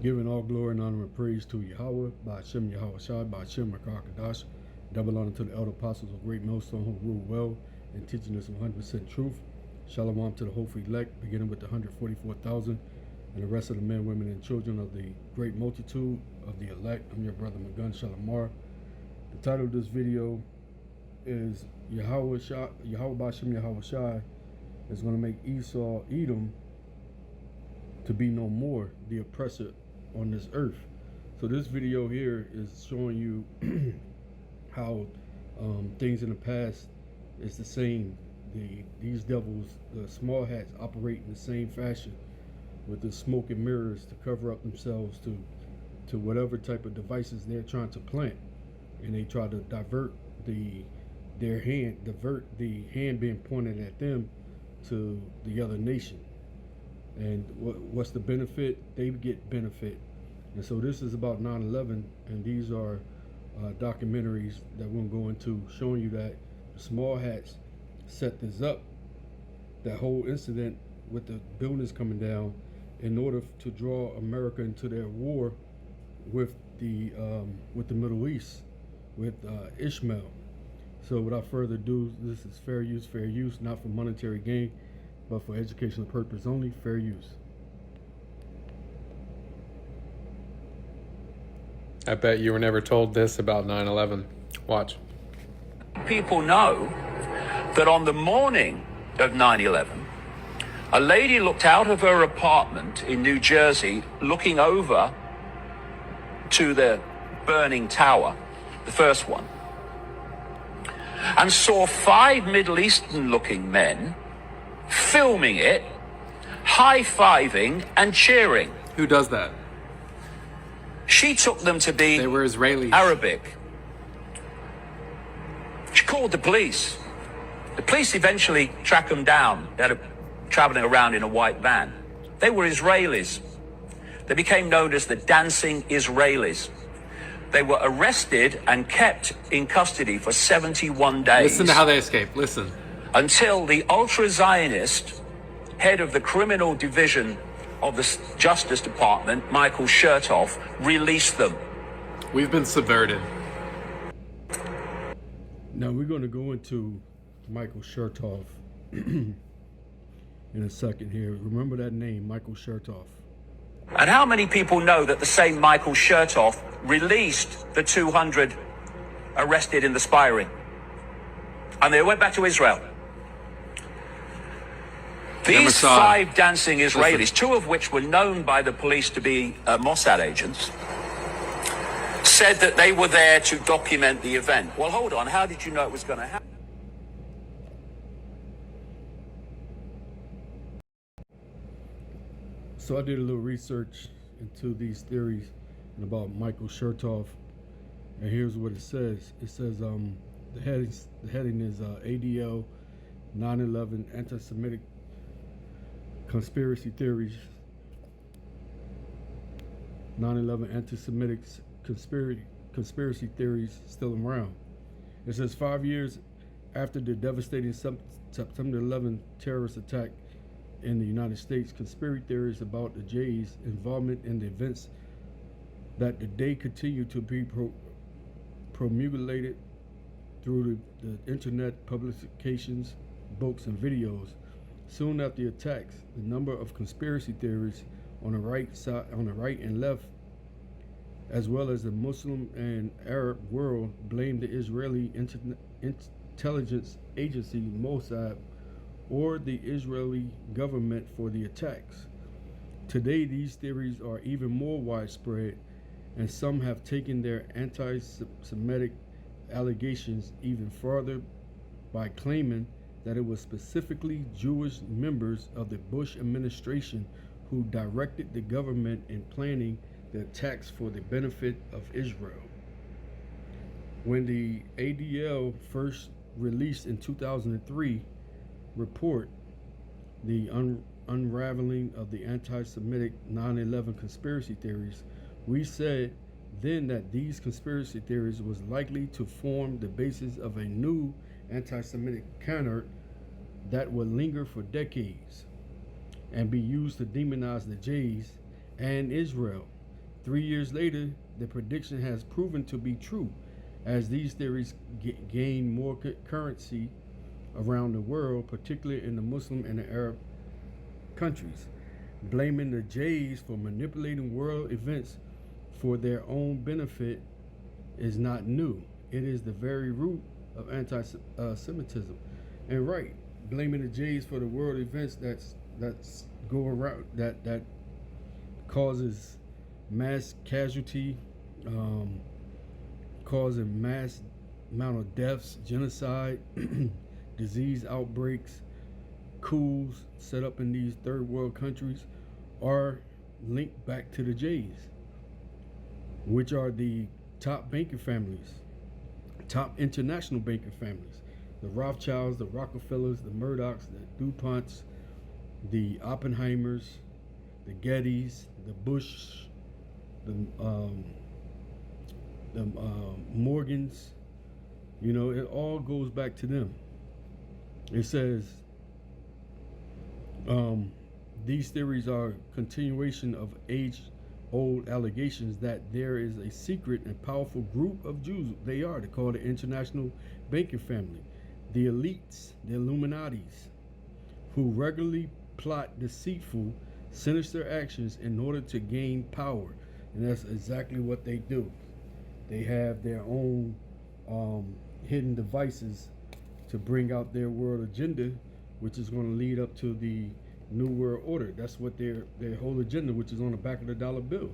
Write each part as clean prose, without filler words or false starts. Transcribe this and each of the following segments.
Giving all glory and honor and praise to Yahweh, by Hashem Yahweh Shai, by Hashem AhRaTaza. Double honor to the elder apostles of Great Millstone who rule well and teaching us 100% truth. Shalom to the hopeful elect, beginning with the 144,000 and the rest of the men, women, and children of the great multitude of the elect. I'm your brother Magun Shalamar. The title of this video is Yahweh by Hashem Yahweh Shai is going to make Esau, Edom, to be no more the oppressor on this earth. So this video here is showing you how things in the past is the same. These devils, the small hats, operate in the same fashion with the smoke and mirrors to cover up themselves to whatever type of devices they're trying to plant, and they try to divert the hand being pointed at them to the other nation. And what's the benefit? They get benefit. And so this is about 9/11, and these are documentaries that we're going to go into, showing you that the small hats set this up, that whole incident with the buildings coming down, in order to draw America into their war with the Middle East, with Ishmael. So without further ado, this is fair use, not for monetary gain, but for educational purpose only. Fair use. I bet you were never told this about 9/11. Watch. People know that on the morning of 9/11, a lady looked out of her apartment in New Jersey, looking over to the burning tower, the first one, and saw 5 Middle Eastern looking men filming it, high-fiving and cheering. Who does that? She took them to be They were Israelis. Arabic. She called the police. The police eventually tracked them down. They were traveling around in a white van. They were Israelis. They became known as the Dancing Israelis. They were arrested and kept in custody for 71 days. Listen to how they escaped. Listen. Until the ultra-Zionist head of the criminal division of the Justice Department, Michael Chertoff, released them. We've been subverted. Now we're going to go into Michael Chertoff in a second here. Remember that name, Michael Chertoff. And how many people know that the same Michael Chertoff released the 200 arrested in the spy ring? And they went back to Israel. These 5 dancing Israelis, 2 of which were known by the police to be Mossad agents, said that they were there to document the event. Well, hold on. How did you know it was going to happen? So I did a little research into these theories and about Michael Chertoff, and here's what it says. It says the heading is ADL 9/11 anti-Semitic conspiracy theories. 9/11 anti-Semitic conspiracy theories still around. It says 5 years after the devastating September 11 terrorist attack in the United States, conspiracy theories about the J's involvement in the events that the day continued to be promulgated through the internet, publications, books, and videos. Soon after the attacks, the number of conspiracy theories on the right and left, as well as the Muslim and Arab world, blamed the Israeli intelligence agency Mossad or the Israeli government for the attacks. Today, these theories are even more widespread, and some have taken their anti-Semitic allegations even further by claiming that it was specifically Jewish members of the Bush administration who directed the government in planning the attacks for the benefit of Israel. When the ADL first released in 2003 report, The Unraveling of the Anti-Semitic 9/11 Conspiracy Theories, we said then that these conspiracy theories was likely to form the basis of a new anti-Semitic counter that would linger for decades and be used to demonize the Jays and Israel. 3 years later, the prediction has proven to be true, as these theories gain more currency around the world, particularly in the Muslim and the Arab countries. Blaming the Jays for manipulating world events for their own benefit is not new. It is the very root of anti-Semitism. And right, blaming the Jays for the world events that's go around that causes mass casualty, causing mass amount of deaths, genocide, disease outbreaks, coups set up in these third world countries are linked back to the Jays, which are the top banking families, top international banking families. The Rothschilds, the Rockefellers, the Murdochs, the DuPonts, the Oppenheimers, the Gettys, the Bush, the Morgans. You know, it all goes back to them. It says these theories are continuation of age-old allegations that there is a secret and powerful group of Jews. They call the international banking family, the elites, the Illuminatis, who regularly plot deceitful, sinister actions in order to gain power. And that's exactly what they do. They have their own hidden devices to bring out their world agenda, which is going to lead up to the New World Order. That's what their whole agenda, which is on the back of the dollar bill.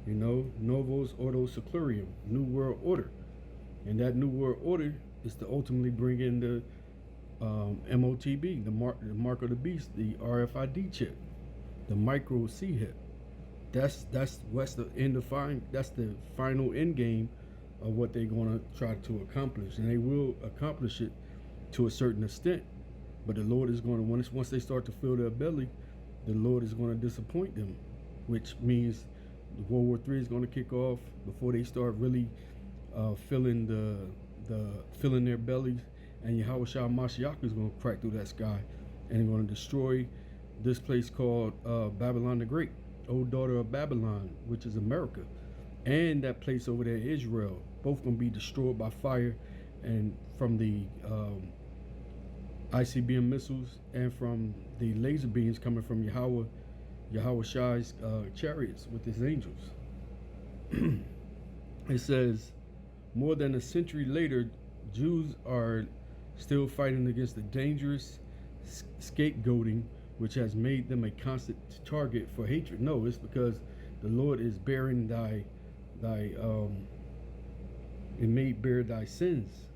You know, Novos Ordo Seclorum, New World Order. And that New World Order is to ultimately bring in the MOTB, the mark of the beast, the RFID chip, the micro chip. That's the final end game of what they're going to try to accomplish, and they will accomplish it to a certain extent. But the Lord is going to, once they start to fill their belly, the Lord is going to disappoint them, which means World War III is going to kick off before they start really filling filling their bellies, and Yahweh Shah Mashiach is going to crack through that sky and going to destroy this place called Babylon the Great, old daughter of Babylon, which is America, and that place over there, Israel, both going to be destroyed by fire and from the ICBM missiles and from the laser beams coming from Yahweh Shai's chariots with his angels. It says, more than a century later, Jews are still fighting against the dangerous scapegoating, which has made them a constant target for hatred. No, it's because the Lord is bearing it may bear thy sins.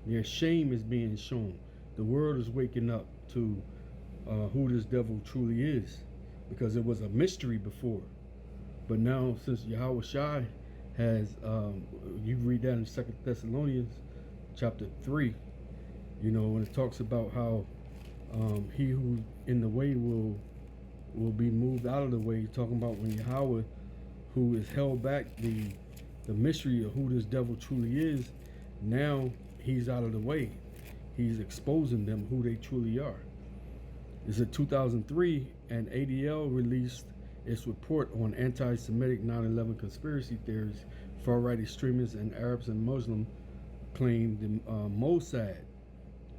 Their shame is being shown. The world is waking up to who this devil truly is, because it was a mystery before. But now, since Yahweh Shai has, you read that in 2 Thessalonians chapter 3, you know, when it talks about how he who in the way will be moved out of the way, talking about when Yahweh, who has held back the mystery of who this devil truly is, now he's out of the way. He's exposing them who they truly are. It's in 2003, and ADL released its report on anti-Semitic 9/11 conspiracy theories. Far-right extremists and Arabs and Muslims claimed the Mossad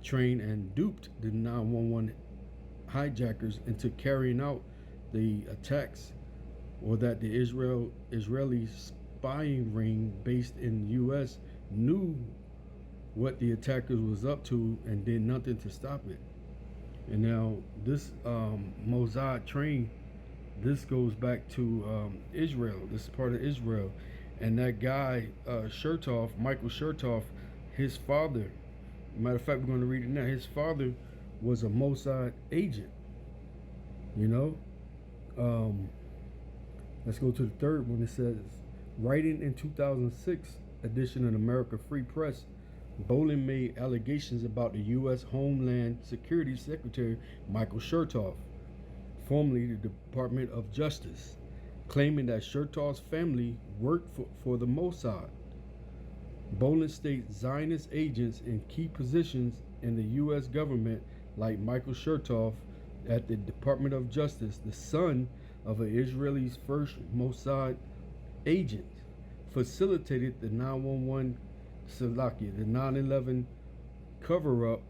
trained and duped the 911 hijackers into carrying out the attacks, or that the Israeli spying ring based in the U.S. knew what the attackers was up to and did nothing to stop it. And now this Mossad train, this goes back to Israel. This is part of Israel. And that guy, Chertoff, Michael Chertoff, his father, matter of fact, we're going to read it now. His father was a Mossad agent, you know. Let's go to the third one. It says, writing in 2006 edition of America Free Press, Bolin made allegations about the U.S. Homeland Security Secretary Michael Chertoff, formerly the Department of Justice, claiming that Chertoff's family worked for the Mossad. Bolin states Zionist agents in key positions in the U.S. government, like Michael Chertoff at the Department of Justice, the son of an Israeli's first Mossad agent facilitated the 911 Salakia, the 9/11 cover-up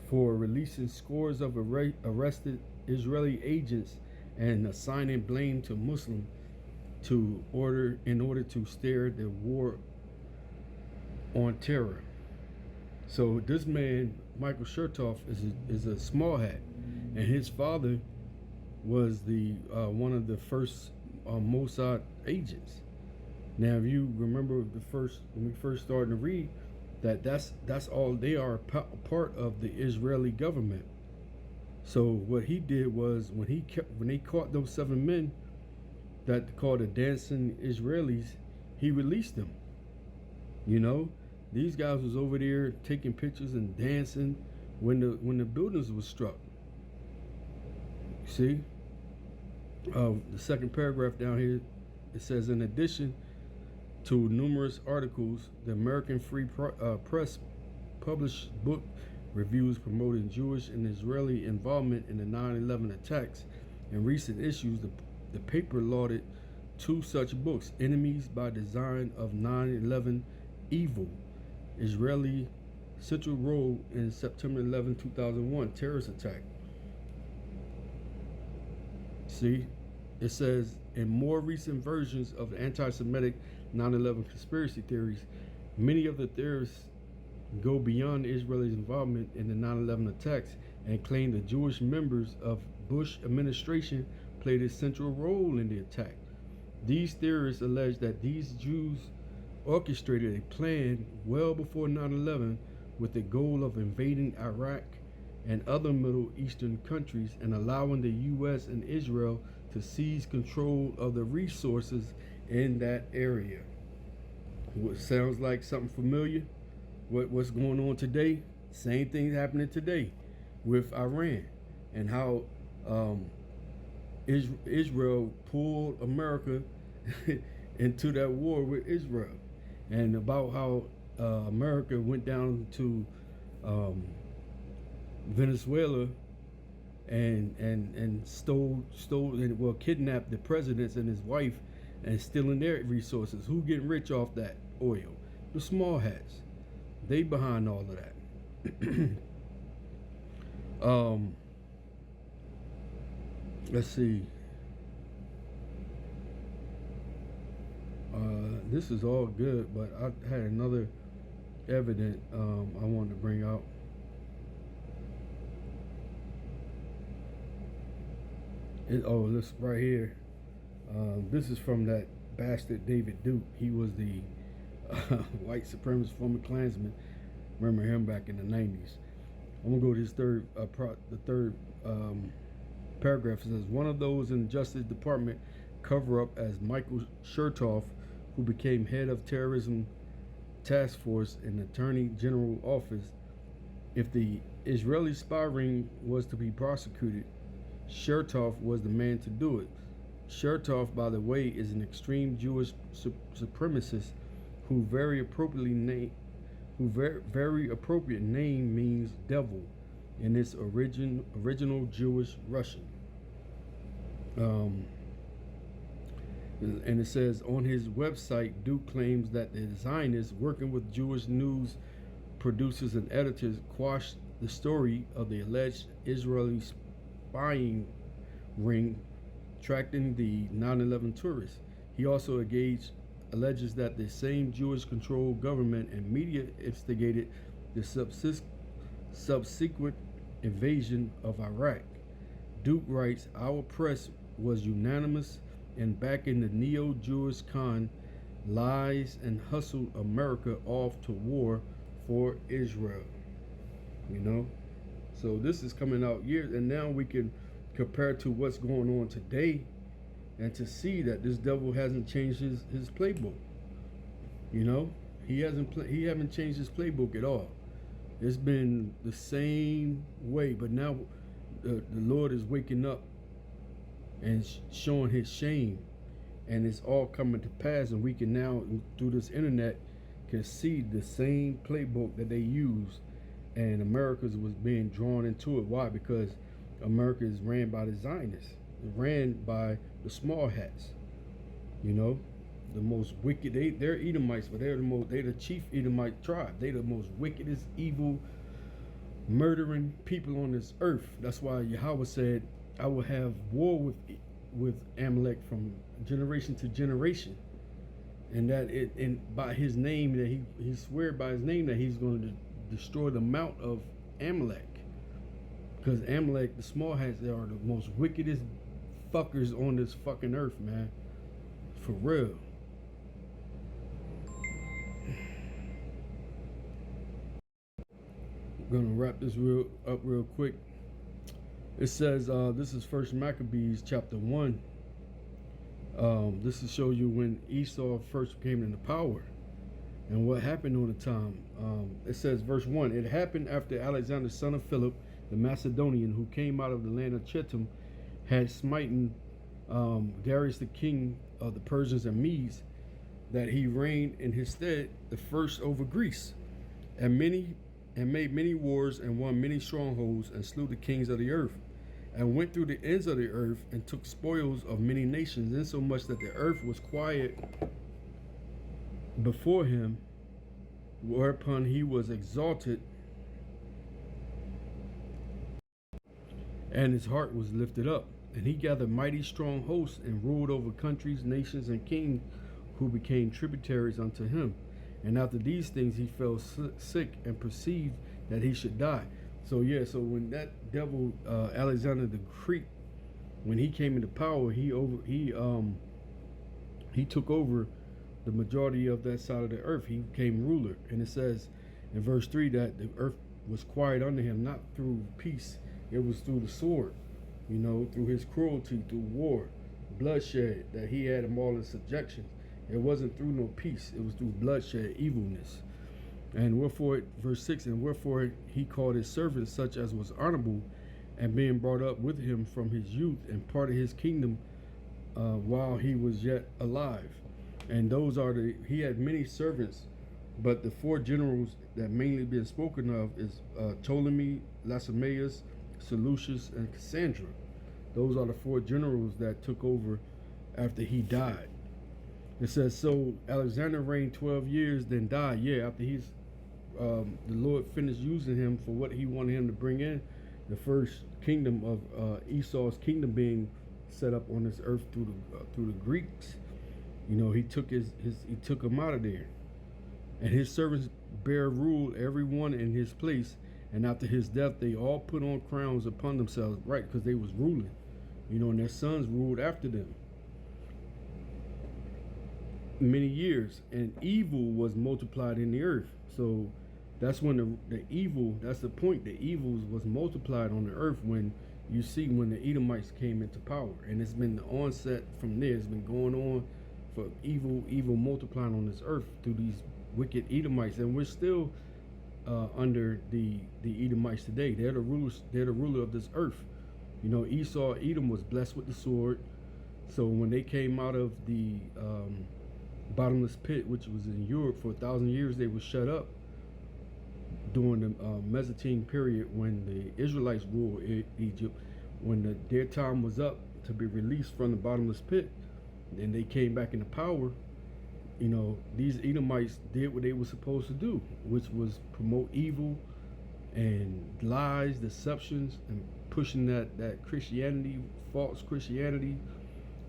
for releasing scores of arrested Israeli agents and assigning blame to Muslims in order to steer the war on terror. So this man, Michael Chertoff, is a small hat, and his father was the one of the first Mossad agents. Now, if you remember when we first started to read, that's all they are, part of the Israeli government. So what he did was when they caught those 7 men that called the dancing Israelis, he released them. You know, these guys was over there taking pictures and dancing when the buildings was struck. See, the second paragraph down here, it says, in addition to numerous articles, the American Free Press published book reviews promoting Jewish and Israeli involvement in the 9/11 attacks. In recent issues, the paper lauded 2 such books: Enemies by Design of 9/11 Evil, Israeli Central Role in September 11, 2001 Terrorist Attack. See, it says, in more recent versions of anti-Semitic 9/11 conspiracy theories, many of the theorists go beyond Israel's involvement in the 9/11 attacks and claim the Jewish members of Bush administration played a central role in the attack. These theorists allege that these Jews orchestrated a plan well before 9/11 with the goal of invading Iraq and other Middle Eastern countries and allowing the U.S. and Israel to seize control of the resources in that area. What sounds like something familiar? What's going on today? Same thing happening today with Iran, and how Israel pulled America into that war with Israel, and about how America went down to Venezuela and stole and kidnapped the presidents and his wife and stealing their resources. Who getting rich off that oil? The small hats. They behind all of that. Let's see. This is all good, but I had another evidence I wanted to bring out. This right here. This is from that bastard David Duke. He was the white supremacist former Klansman. Remember him back in the 90s. I'm gonna go to this third paragraph. It says, one of those in the Justice Department cover up as Michael Chertoff, who became head of terrorism task force in the Attorney General office. If the Israeli spy ring was to be prosecuted, Chertoff was the man to do it. Chertoff, by the way, is an extreme Jewish supremacist who very appropriate name means devil in its original Jewish Russian. And it says on his website, Duke claims that the Zionists working with Jewish news producers and editors quashed the story of the alleged Israeli spying ring tracking the 9/11 tourists. He also alleges that the same Jewish-controlled government and media instigated the subsequent invasion of Iraq. Duke writes, our press was unanimous in backing the neo-Jewish con lies and hustled America off to war for Israel. You know? So this is coming out years, and now we can compare to what's going on today and to see that this devil hasn't changed his playbook. You know? He haven't changed his playbook at all. It's been the same way, but now the Lord is waking up and showing his shame, and it's all coming to pass, and we can now, through this internet, can see the same playbook that they used, and America's was being drawn into it. Why? Because America is ran by the Zionists, ran by the small hats, you know. the most wicked. They're Edomites, but they're the chief Edomite tribe. They the most wickedest, evil, murdering people on this earth. That's why Yahweh said, "I will have war with Amalek from generation to generation," and that by his name that he swear by his name that he's going to destroy the mount of Amalek, because Amalek, the small hats, they are the most wickedest fuckers on this fucking earth, man. For real. I'm gonna wrap this up real quick. It says this is First Maccabees chapter 1. This will show you when Esau first came into power and what happened on the time. It says verse 1. It happened after Alexander, son of Philip, the Macedonian, who came out of the land of Chetam, had smitten Darius the king of the Persians and Medes, that he reigned in his stead the first over Greece, and made many wars, and won many strongholds, and slew the kings of the earth, and went through the ends of the earth, and took spoils of many nations, insomuch that the earth was quiet before him, whereupon he was exalted, and his heart was lifted up. And he gathered mighty strong hosts, and ruled over countries, nations, and kings, who became tributaries unto him. And after these things he fell sick, and perceived that he should die. So when that devil Alexander the Greek, when he came into power, he took over the majority of that side of the earth. He became ruler. And it says in verse 3 that the earth was quiet under him, not through peace, it was through the sword, through his cruelty, through war, bloodshed, that he had them all in subjection. It wasn't through no peace, it was through bloodshed, evilness. And wherefore, verse 6, and wherefore he called his servants such as was honorable, and being brought up with him from his youth, and parted his kingdom while he was yet alive. And those are he had many servants, but the four generals that mainly been spoken of is Ptolemy, Lacemaeus, Seleucus, and Cassandra. Those are the four generals that took over after he died. It says, so Alexander reigned 12 years, then died. Yeah, after the Lord finished using him for what he wanted him to bring in, the first kingdom of Esau's kingdom being set up on this earth through the Greeks. He took he took them out of there, and his servants bare rule, every one in his place. And after his death, they all put on crowns upon themselves, right? Because they was ruling, and their sons ruled after them many years, and evil was multiplied in the earth. So that's when the evil, that's the point, the evils was multiplied on the earth when the Edomites came into power. And it's been the onset from there. It's been going on for evil multiplying on this earth through these wicked Edomites. And we're still under the Edomites today. They're the rulers. They're the ruler of this earth. Esau, Edom was blessed with the sword. So when they came out of the bottomless pit, which was in Europe for 1,000 years, they were shut up during the Mesopotamia period when the Israelites ruled Egypt. When their time was up to be released from the bottomless pit, and they came back into power, these Edomites did what they were supposed to do, which was promote evil and lies, deceptions, and pushing that Christianity, false Christianity,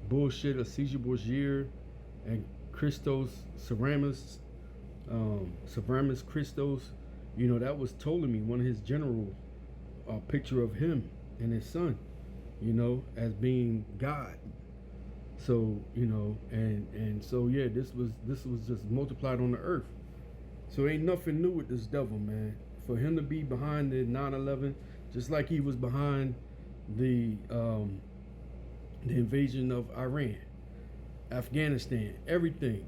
bullshit of Caesar Borgia and Christos Ceramus, Christos. That was Ptolemy, one of his generals, a picture of him and his son, as being God. So, and so yeah, this was just multiplied on the earth. So ain't nothing new with this devil, man. For him to be behind the 9/11, just like he was behind the invasion of Iran, Afghanistan, everything,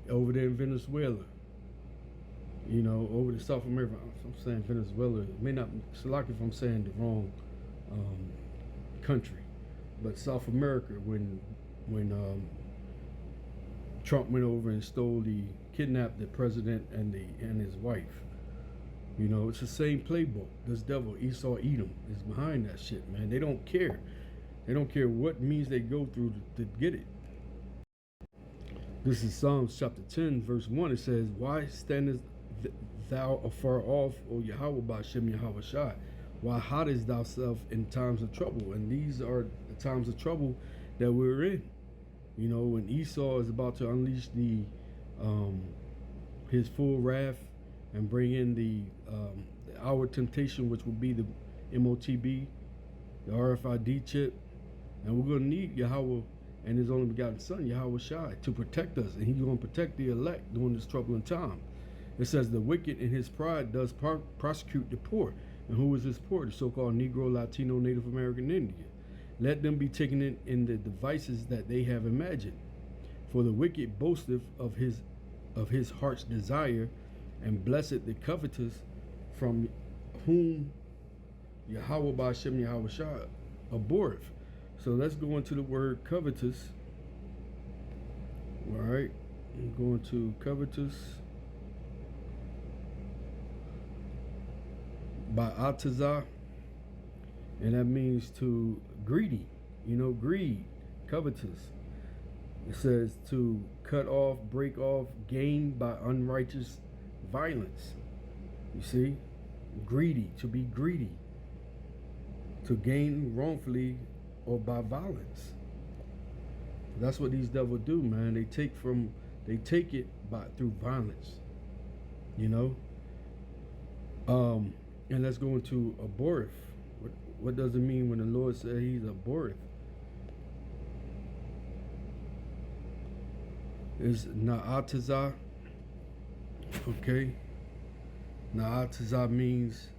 over there in Venezuela, over to South America. I'm saying Venezuela. It may not, Salaki if I'm saying the wrong country, but South America, when Trump went over and kidnapped the president and his wife. It's the same playbook. This devil, Esau, Edom, is behind that shit, man. They don't care. They don't care what means they go through to get it. This is Psalms chapter 10, verse 1. It says, "Why standest thou afar off, O Yahweh, Ba'Shem Yahweh Shai? Why hidest thou self in times of trouble?" And these are the times of trouble that we're in. You know, when Esau is about to unleash his full wrath and bring in the hour temptation, which will be the MOTB, the RFID chip, and we're going to need Yahweh and his only begotten son, Yahweh Shai, to protect us, and he's going to protect the elect during this troubling time. It says, "The wicked in his pride does prosecute the poor." And who is this poor? The so-called Negro, Latino, Native American, Indian. "Let them be taken in the devices that they have imagined. For the wicked boasteth of his heart's desire, and blessed the covetous, from whom Yahweh Ba'Shem Yahweh Shai abhorreth." So let's go into the word covetous. All right, I'm going to covetous by AhRaTaza, and that means to greedy. You know, greed, covetous. It says to cut off, break off, gain by unrighteous violence. You see, greedy, to be greedy, to gain wrongfully or by violence. That's what these devils do, man. They take it through violence. You know. And let's go into abhorreth. What does it mean when the Lord said he's abhorreth? Is AhRaTaza. Okay. AhRaTaza means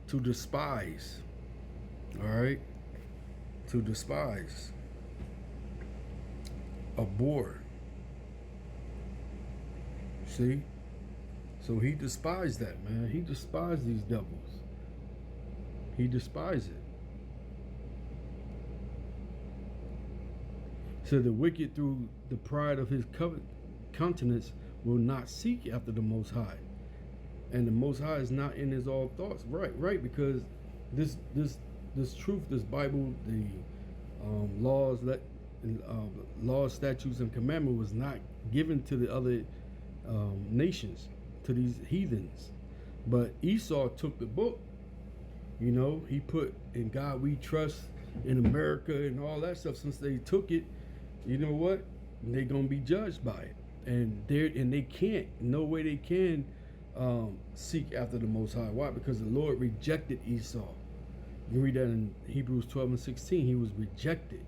to despise. All right. To despise. Abhor. See? So he despised that, man. He despised these devils. He despised it. So the wicked, through the pride of his countenance, will not seek after the Most High. And the Most High is not in his all thoughts. Right, because this truth, this Bible, the laws, statutes, and commandment was not given to the other nations, to these heathens. But Esau took the book. You know, he put "In God We Trust," in America, and all that stuff. Since they took it, you know what? They're gonna be judged by it, and they can't. No way they can seek after the Most High. Why? Because the Lord rejected Esau. You can read that in Hebrews 12 and 16. He was rejected.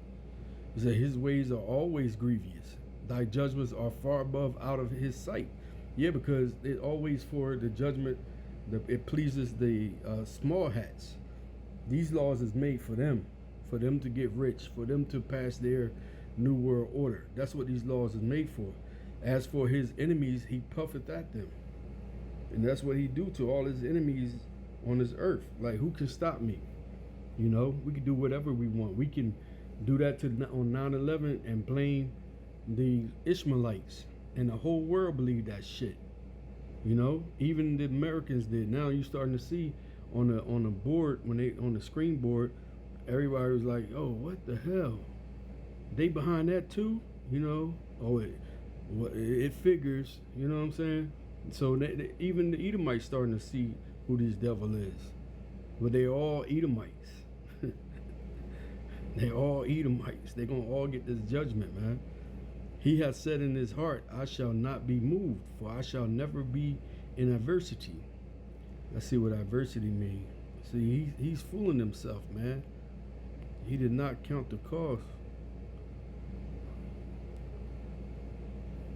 He said, "His ways are always grievous. Thy judgments are far above out of his sight." Yeah, because it always for the judgment. It pleases the small hats. These laws is made for them to get rich, for them to pass their new world order. That's what these laws is made for. As for his enemies, he puffeth at them. And that's what he do to all his enemies on this earth. Like, who can stop me? You know, we can do whatever we want. We can do that on 9/11 and blame the Ishmaelites. And the whole world believe that shit. You know, even the Americans did. Now you're starting to see on the board, when they on the screen board, everybody was like, "Oh, what the hell? They behind that too?" You know? Oh, it figures. You know what I'm saying? So even the Edomites starting to see who this devil is. But they all Edomites. They all Edomites. They're gonna all get this judgment, man. He has said in his heart, "I shall not be moved, for I shall never be in adversity." Let's see what adversity means. See, he's fooling himself, man. He did not count the cost.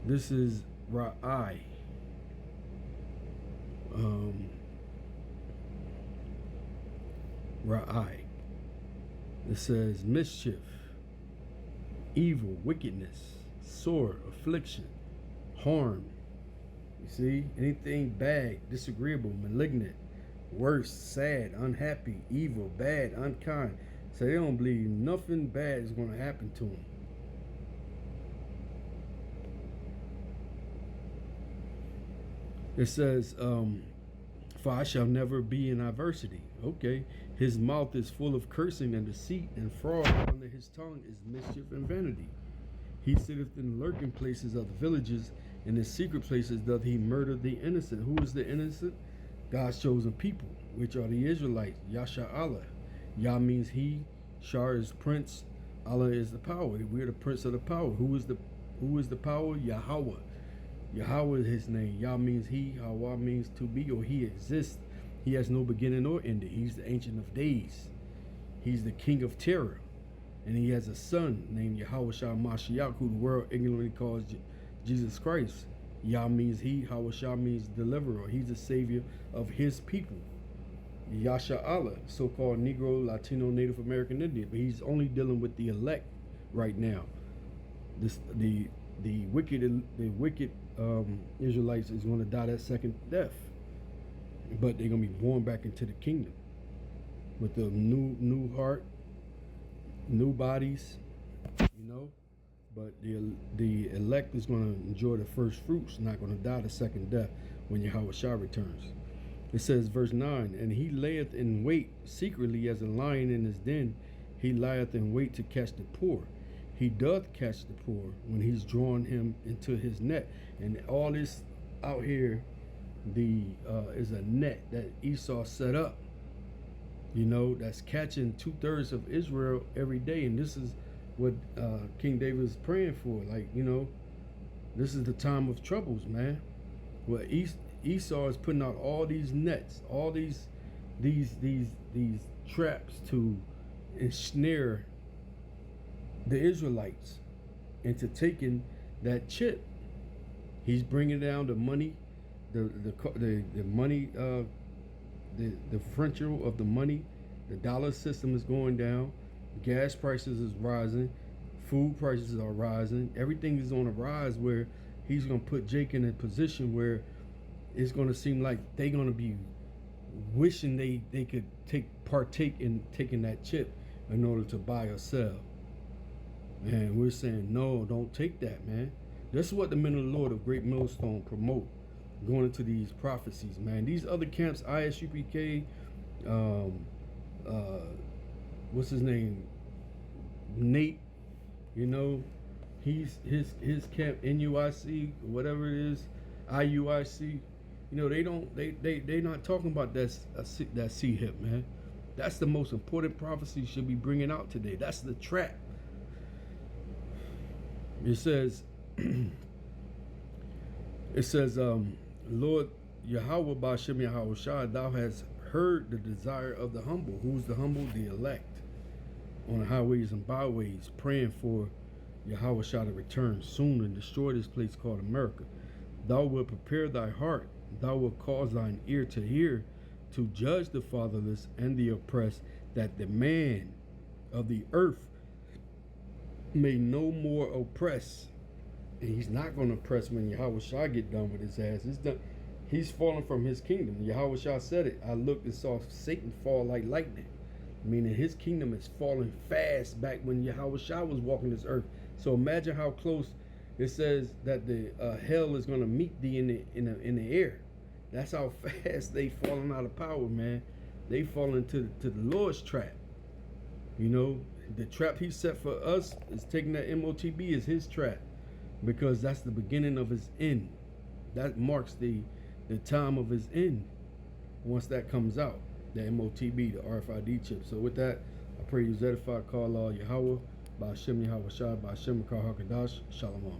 This is Ra'ai. Ra'ai. It says mischief, evil, wickedness, sore, affliction, harm. You see, anything bad, disagreeable, malignant, worse, sad, unhappy, evil, bad, unkind. So they don't believe nothing bad is going to happen to them. It says, "For I shall never be in adversity." Okay. His mouth is full of cursing and deceit, and fraud under his tongue is mischief and vanity. He sitteth in the lurking places of the villages, and in secret places doth he murder the innocent. Who is the innocent? God's chosen people, which are the Israelites. Yasha Allah. Yah means he, Shar is prince, Allah is the power. We're the prince of the power. Who is the power? Yahweh. Yahweh is his name. Yah means he, Hawa means to be, or he exists. He has no beginning or ending. He's the Ancient of Days. He's the King of Terror. And he has a son named Yahweh Shah Mashiach, who the world ignorantly calls Jesus Christ. Yah means he, Yahweh Shah means deliverer. He's the savior of his people. Yasha Allah, so-called Negro, Latino, Native American Indian, but he's only dealing with the elect right now. The wicked Israelites is going to die that second death, but they're going to be born back into the kingdom with the new heart, new bodies, But the elect is going to enjoy the first fruits, not going to die the second death when Yahweh Shah returns. It says, verse 9, and he layeth in wait secretly as a lion in his den. He lieth in wait to catch the poor. He doth catch the poor when he's drawn him into his net. And all this out here, is a net that Esau set up. That's catching 2/3 of Israel every day. And this is what King David is praying for. This is the time of troubles, man. Well, Esau is putting out all these nets, all these traps to ensnare the Israelites into taking that chip. He's bringing down the money, the money, the differential of the money. The dollar system is going down. Gas prices is rising. Food prices are rising. Everything is on a rise, where he's going to put Jake in a position where it's going to seem like they're going to be wishing they could partake in taking that chip in order to buy or sell. And we're saying, no, don't take that, man. This is what the men of the Lord of Great Millstone promote, going into these prophecies, man. These other camps, ISUPK, what's his name? Nate, his camp, NUIC, whatever it is, IUIC, they not talking about that C-hip, man. That's the most important prophecy should be bringing out today. That's the trap. It says, Lord Yahweh Ba'Shem Yahweh Shah, thou hast heard the desire of the humble. Who's the humble? The elect. On the highways and byways, praying for Yahweh Shah to return soon and destroy this place called America. Thou wilt prepare thy heart. Thou wilt cause thine ear to hear, to judge the fatherless and the oppressed, that the man of the earth may no more oppress. And he's not going to oppress when Yahweh Shah get done with his ass. It's done. He's fallen from his kingdom. Yahweh Shah said it. I looked and saw Satan fall like lightning. Meaning his kingdom is falling fast back when Yahweh Shah was walking this earth. So imagine how close it says that the hell is going to meet thee in the air. That's how fast they falling out of power, man. They fall into the Lord's trap. The trap he set for us is taking that MOTB is his trap, because that's the beginning of his end. That marks the time of his end once that comes out, the MOTB, the RFID chip. So with that, I pray you edify, call all Yahweh, Ba'Shem Yahweh Shah, Ba'Shem AhRaTaza, Shalom.